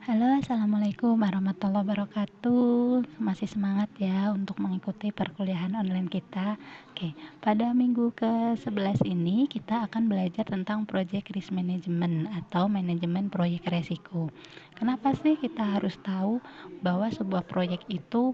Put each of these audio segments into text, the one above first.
Halo, assalamualaikum warahmatullahi wabarakatuh. Masih semangat ya untuk mengikuti perkuliahan online kita. Oke, pada minggu ke-11 ini kita akan belajar tentang project risk management atau manajemen proyek resiko. Kenapa sih kita harus tahu bahwa sebuah proyek itu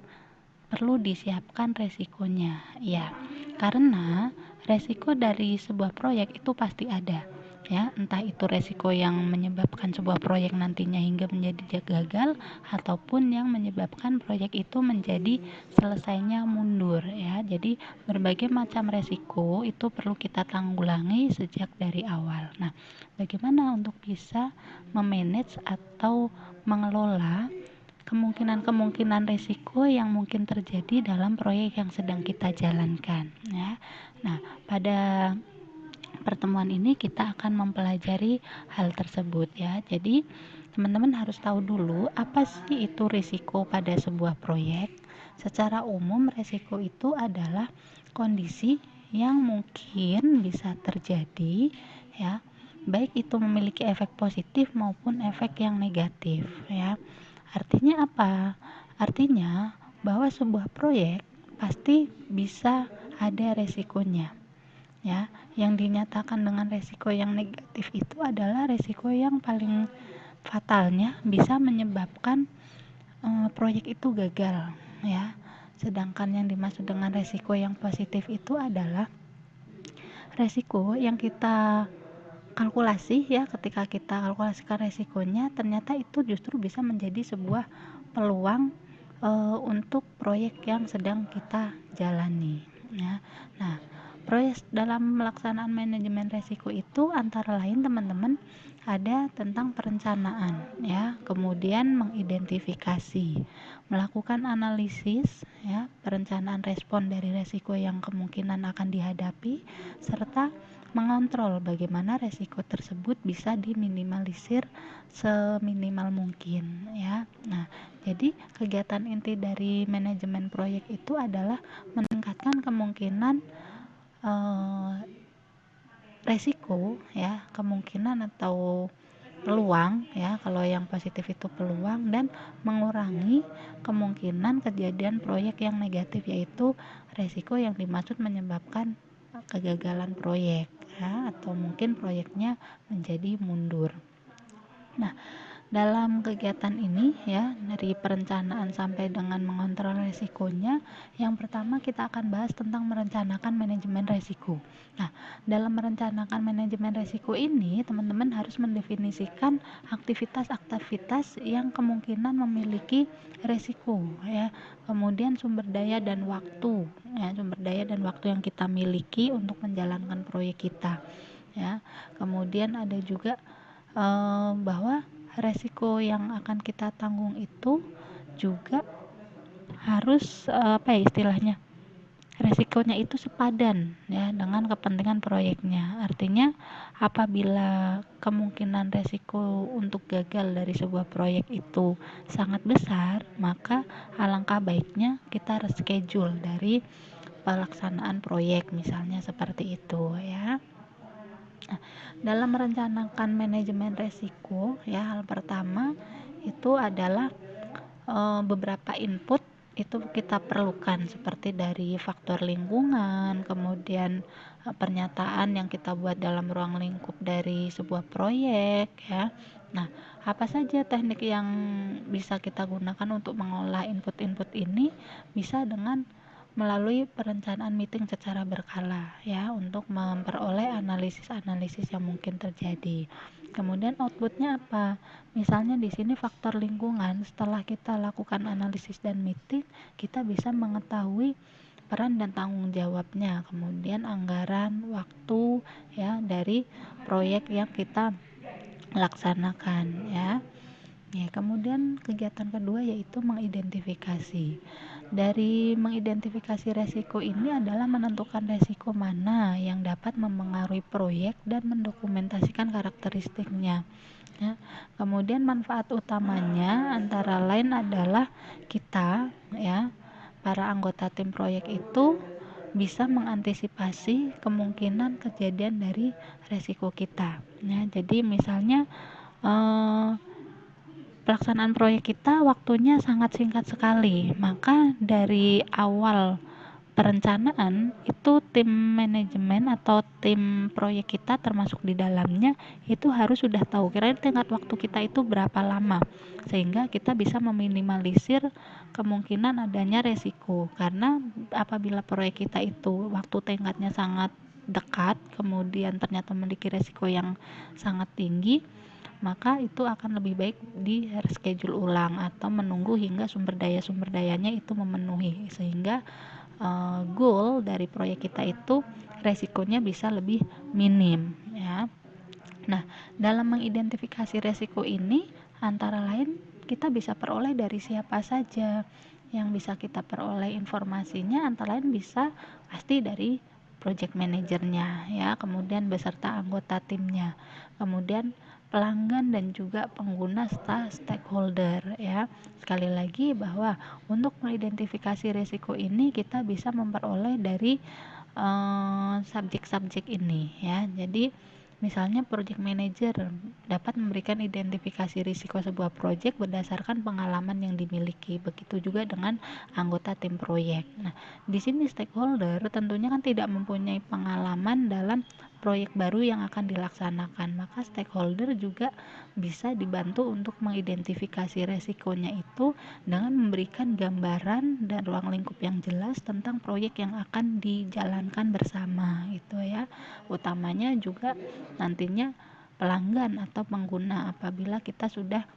perlu disiapkan resikonya? Ya, karena resiko dari sebuah proyek itu pasti ada. Ya, entah itu resiko yang menyebabkan sebuah proyek nantinya hingga menjadi gagal ataupun yang menyebabkan proyek itu menjadi selesainya mundur ya. Jadi berbagai macam resiko itu perlu kita tanggulangi sejak dari awal. Nah, bagaimana untuk bisa memanage atau mengelola kemungkinan-kemungkinan resiko yang mungkin terjadi dalam proyek yang sedang kita jalankan ya. Nah, pada pertemuan ini kita akan mempelajari hal tersebut ya. Jadi, teman-teman harus tahu dulu apa sih itu risiko pada sebuah proyek. Secara umum, risiko itu adalah kondisi yang mungkin bisa terjadi ya, baik itu memiliki efek positif maupun efek yang negatif ya. Artinya apa? Artinya bahwa sebuah proyek pasti bisa ada resikonya ya. Yang dinyatakan dengan resiko yang negatif itu adalah resiko yang paling fatalnya bisa menyebabkan proyek itu gagal ya. Sedangkan yang dimaksud dengan resiko yang positif itu adalah resiko yang kita kalkulasi ya, ketika kita kalkulasikan resikonya ternyata itu justru bisa menjadi sebuah peluang untuk proyek yang sedang kita jalani ya. Nah, proyek dalam pelaksanaan manajemen resiko itu antara lain teman-teman ada tentang perencanaan ya, kemudian mengidentifikasi, melakukan analisis ya, perencanaan respon dari resiko yang kemungkinan akan dihadapi, serta mengontrol bagaimana resiko tersebut bisa diminimalisir seminimal mungkin ya. Nah, jadi kegiatan inti dari manajemen proyek itu adalah meningkatkan kemungkinan resiko ya, kemungkinan atau peluang ya, kalau yang positif itu peluang, dan mengurangi kemungkinan kejadian proyek yang negatif, yaitu resiko yang dimaksud menyebabkan kegagalan proyek ya, atau mungkin proyeknya menjadi mundur. Nah, dalam kegiatan ini ya, dari perencanaan sampai dengan mengontrol resikonya, yang pertama kita akan bahas tentang merencanakan manajemen resiko. Nah, dalam merencanakan manajemen resiko ini, teman-teman harus mendefinisikan aktivitas-aktivitas yang kemungkinan memiliki resiko ya. Kemudian sumber daya dan waktu ya, sumber daya dan waktu yang kita miliki untuk menjalankan proyek kita ya. Kemudian ada juga bahwa resiko yang akan kita tanggung itu juga harus apa ya istilahnya, resikonya itu sepadan ya dengan kepentingan proyeknya. Artinya apabila kemungkinan resiko untuk gagal dari sebuah proyek itu sangat besar, maka alangkah baiknya kita reschedule dari pelaksanaan proyek, misalnya seperti itu ya. Nah, dalam merencanakan manajemen resiko ya, hal pertama itu adalah beberapa input itu kita perlukan, seperti dari faktor lingkungan, kemudian pernyataan yang kita buat dalam ruang lingkup dari sebuah proyek ya. Nah, apa saja teknik yang bisa kita gunakan untuk mengolah input-input ini? Bisa dengan melalui perencanaan meeting secara berkala ya, untuk memperoleh analisis-analisis yang mungkin terjadi. Kemudian outputnya apa? Misalnya di sini faktor lingkungan, setelah kita lakukan analisis dan meeting, kita bisa mengetahui peran dan tanggung jawabnya, kemudian anggaran, waktu ya dari proyek yang kita laksanakan ya. Ya, kemudian kegiatan kedua yaitu mengidentifikasi. Dari mengidentifikasi resiko ini adalah menentukan resiko mana yang dapat mempengaruhi proyek dan mendokumentasikan karakteristiknya. Ya. Kemudian manfaat utamanya antara lain adalah kita ya, para anggota tim proyek itu bisa mengantisipasi kemungkinan kejadian dari resiko kita. Ya, jadi misalnya pelaksanaan proyek kita waktunya sangat singkat sekali, maka dari awal perencanaan itu tim manajemen atau tim proyek kita termasuk di dalamnya itu harus sudah tahu kira-kira tenggat waktu kita itu berapa lama, sehingga kita bisa meminimalisir kemungkinan adanya resiko. Karena apabila proyek kita itu waktu tenggatnya sangat dekat kemudian ternyata memiliki resiko yang sangat tinggi, maka itu akan lebih baik di reschedule ulang atau menunggu hingga sumber dayanya itu memenuhi, sehingga goal dari proyek kita itu resikonya bisa lebih minim ya. Nah, dalam mengidentifikasi resiko ini antara lain kita bisa peroleh dari siapa saja. Yang bisa kita peroleh informasinya antara lain bisa pasti dari project manajernya ya, kemudian beserta anggota timnya, kemudian pelanggan dan juga pengguna serta stakeholder ya. Sekali lagi bahwa untuk mengidentifikasi risiko ini kita bisa memperoleh dari subjek-subjek ini ya. Jadi misalnya project manager dapat memberikan identifikasi risiko sebuah proyek berdasarkan pengalaman yang dimiliki. Begitu juga dengan anggota tim proyek. Nah, di sini stakeholder tentunya kan tidak mempunyai pengalaman dalam proyek baru yang akan dilaksanakan. Maka stakeholder juga bisa dibantu untuk mengidentifikasi resikonya itu dengan memberikan gambaran dan ruang lingkup yang jelas tentang proyek yang akan dijalankan bersama gitu ya. Utamanya juga nantinya pelanggan atau pengguna apabila kita sudah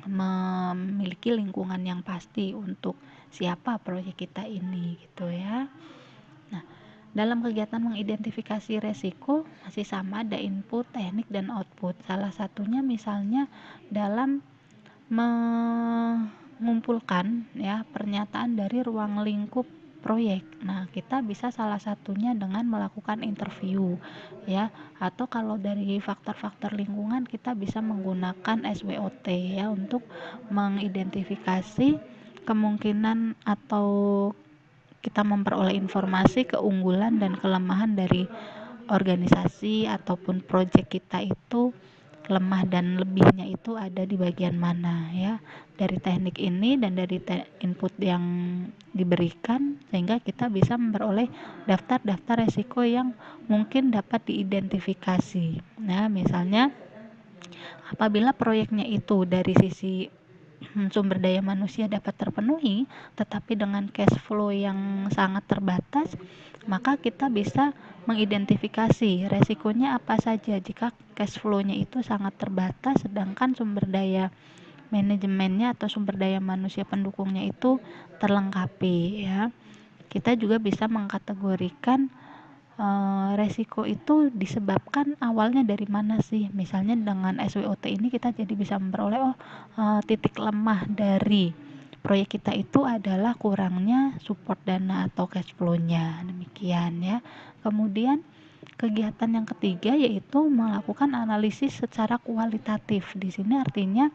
memiliki lingkungan yang pasti untuk siapa proyek kita ini gitu ya. Nah, dalam kegiatan mengidentifikasi resiko masih sama, ada input, teknik, dan output. Salah satunya misalnya dalam mengumpulkan ya pernyataan dari ruang lingkup proyek. Nah, kita bisa salah satunya dengan melakukan interview ya, atau kalau dari faktor-faktor lingkungan kita bisa menggunakan SWOT ya untuk mengidentifikasi kemungkinan atau kita memperoleh informasi keunggulan dan kelemahan dari organisasi ataupun proyek kita itu, lemah dan lebihnya itu ada di bagian mana ya. Dari teknik ini dan dari input yang diberikan sehingga kita bisa memperoleh daftar-daftar resiko yang mungkin dapat diidentifikasi. Nah, misalnya apabila proyeknya itu dari sisi sumber daya manusia dapat terpenuhi, tetapi dengan cash flow yang sangat terbatas, maka kita bisa mengidentifikasi resikonya apa saja jika cash flow-nya itu sangat terbatas, sedangkan sumber daya manajemennya atau sumber daya manusia pendukungnya itu terlengkapi ya. Kita juga bisa mengkategorikan resiko itu disebabkan awalnya dari mana sih. Misalnya dengan SWOT ini kita jadi bisa memperoleh titik lemah dari proyek kita itu adalah kurangnya support dana atau cash flow-nya. Demikian ya. Kemudian kegiatan yang ketiga yaitu melakukan analisis secara kualitatif. Di sini artinya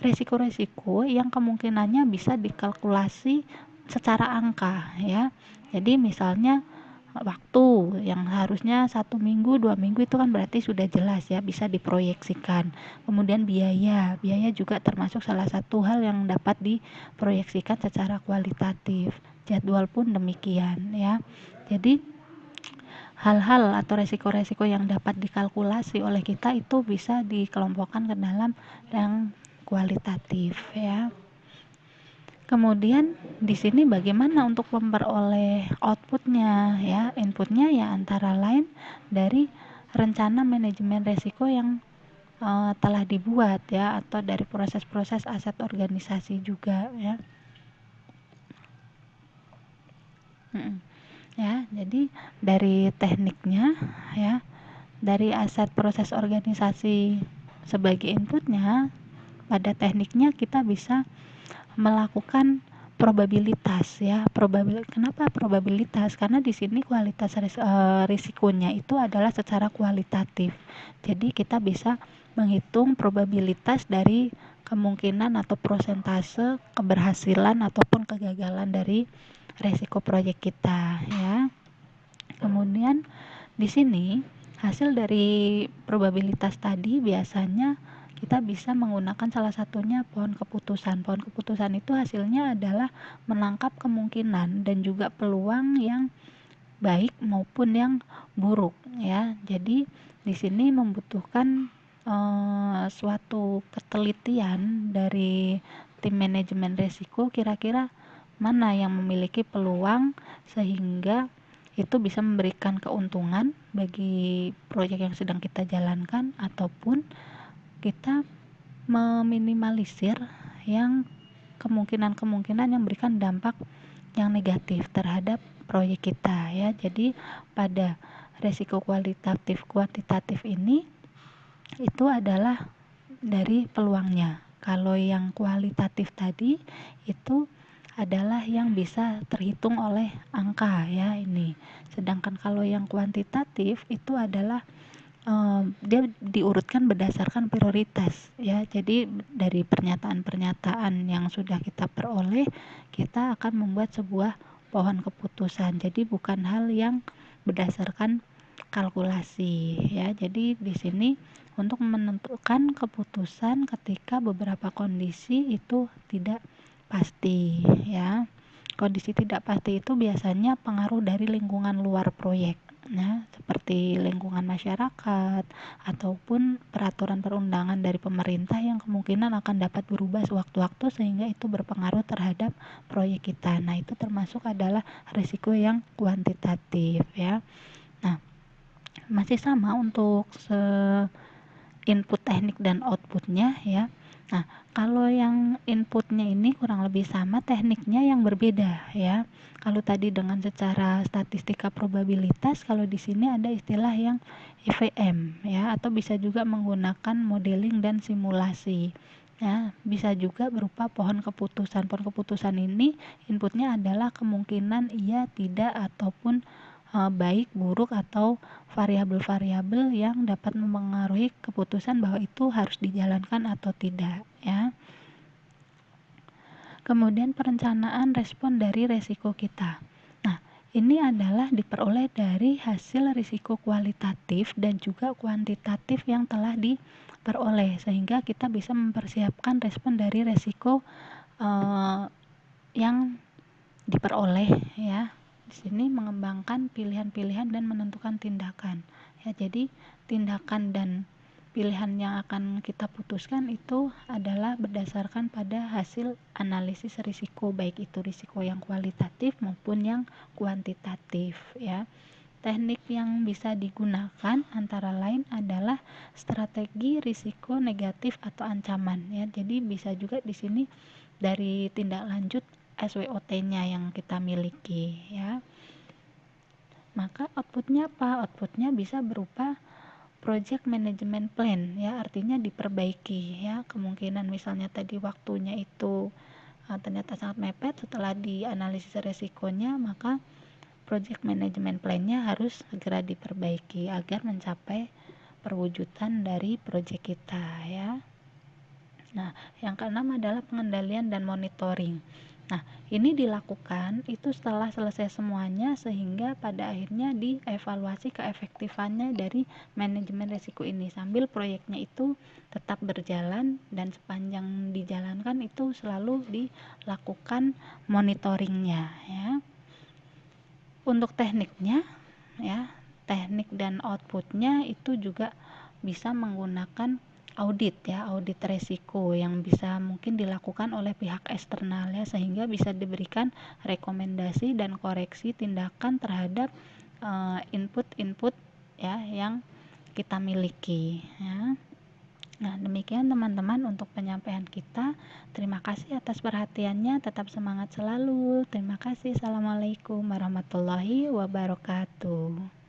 resiko-resiko yang kemungkinannya bisa dikalkulasi secara angka ya. Jadi misalnya waktu yang harusnya 1 minggu 2 minggu itu kan berarti sudah jelas ya, bisa diproyeksikan. Kemudian biaya juga termasuk salah satu hal yang dapat diproyeksikan secara kualitatif. Jadwal pun demikian ya. Jadi hal-hal atau resiko-resiko yang dapat dikalkulasi oleh kita itu bisa dikelompokkan ke dalam yang kualitatif ya. Kemudian di sini bagaimana untuk memperoleh outputnya ya, inputnya ya antara lain dari rencana manajemen risiko yang telah dibuat ya, atau dari proses-proses aset organisasi juga ya. Ya, jadi dari tekniknya ya, dari aset proses organisasi sebagai inputnya, pada tekniknya kita bisa melakukan probabilitas ya. Kenapa probabilitas? Karena di sini kualitas risikonya itu adalah secara kualitatif. Jadi kita bisa menghitung probabilitas dari kemungkinan atau persentase keberhasilan ataupun kegagalan dari risiko proyek kita ya. Kemudian di sini hasil dari probabilitas tadi biasanya kita bisa menggunakan salah satunya pohon keputusan. Pohon keputusan itu hasilnya adalah menangkap kemungkinan dan juga peluang yang baik maupun yang buruk ya. Jadi di sini membutuhkan suatu ketelitian dari tim manajemen risiko, kira-kira mana yang memiliki peluang sehingga itu bisa memberikan keuntungan bagi proyek yang sedang kita jalankan, ataupun kita meminimalisir yang kemungkinan-kemungkinan yang memberikan dampak yang negatif terhadap proyek kita ya. Jadi pada resiko kualitatif kuantitatif ini itu adalah dari peluangnya. Kalau yang kualitatif tadi itu adalah yang bisa terhitung oleh angka ya ini. Sedangkan kalau yang kuantitatif itu adalah dia diurutkan berdasarkan prioritas ya. Jadi dari pernyataan-pernyataan yang sudah kita peroleh, kita akan membuat sebuah pohon keputusan. Jadi bukan hal yang berdasarkan kalkulasi ya. Jadi di sini untuk menentukan keputusan ketika beberapa kondisi itu tidak pasti ya. Kondisi tidak pasti itu biasanya pengaruh dari lingkungan luar proyek. Nah, seperti lingkungan masyarakat ataupun peraturan perundangan dari pemerintah yang kemungkinan akan dapat berubah sewaktu-waktu sehingga itu berpengaruh terhadap proyek kita. Nah, itu termasuk adalah risiko yang kuantitatif ya. Nah, masih sama untuk input teknik dan outputnya ya. Nah, kalau yang inputnya ini kurang lebih sama, tekniknya yang berbeda ya. Kalau tadi dengan secara statistika probabilitas, kalau di sini ada istilah yang IVM ya, atau bisa juga menggunakan modeling dan simulasi. Ya, bisa juga berupa pohon keputusan. Pohon keputusan ini inputnya adalah kemungkinan iya, tidak, ataupun baik, buruk, atau variabel-variabel yang dapat mempengaruhi keputusan bahwa itu harus dijalankan atau tidak ya. Kemudian perencanaan respon dari resiko kita. Nah, ini adalah diperoleh dari hasil risiko kualitatif dan juga kuantitatif yang telah diperoleh sehingga kita bisa mempersiapkan respon dari resiko yang diperoleh ya. Di sini mengembangkan pilihan-pilihan dan menentukan tindakan ya. Jadi tindakan dan pilihan yang akan kita putuskan itu adalah berdasarkan pada hasil analisis risiko, baik itu risiko yang kualitatif maupun yang kuantitatif ya. Teknik yang bisa digunakan antara lain adalah strategi risiko negatif atau ancaman ya. Jadi bisa juga di sini dari tindak lanjut SWOT-nya yang kita miliki ya. Maka outputnya apa? Outputnya bisa berupa project management plan ya, artinya diperbaiki ya. Kemungkinan misalnya tadi waktunya itu ternyata sangat mepet, setelah dianalisis resikonya maka project management plan-nya harus segera diperbaiki agar mencapai perwujudan dari project kita ya. Nah, yang keenam adalah pengendalian dan monitoring. Nah, ini dilakukan itu setelah selesai semuanya sehingga pada akhirnya dievaluasi keefektifannya dari manajemen risiko ini sambil proyeknya itu tetap berjalan, dan sepanjang dijalankan itu selalu dilakukan monitoringnya ya. Untuk tekniknya ya, teknik dan outputnya itu juga bisa menggunakan audit ya, audit resiko yang bisa mungkin dilakukan oleh pihak eksternal ya, sehingga bisa diberikan rekomendasi dan koreksi tindakan terhadap input-input ya yang kita miliki ya. Nah, demikian teman-teman untuk penyampaian kita. Terima kasih atas perhatiannya, tetap semangat selalu. Terima kasih. Assalamualaikum warahmatullahi wabarakatuh.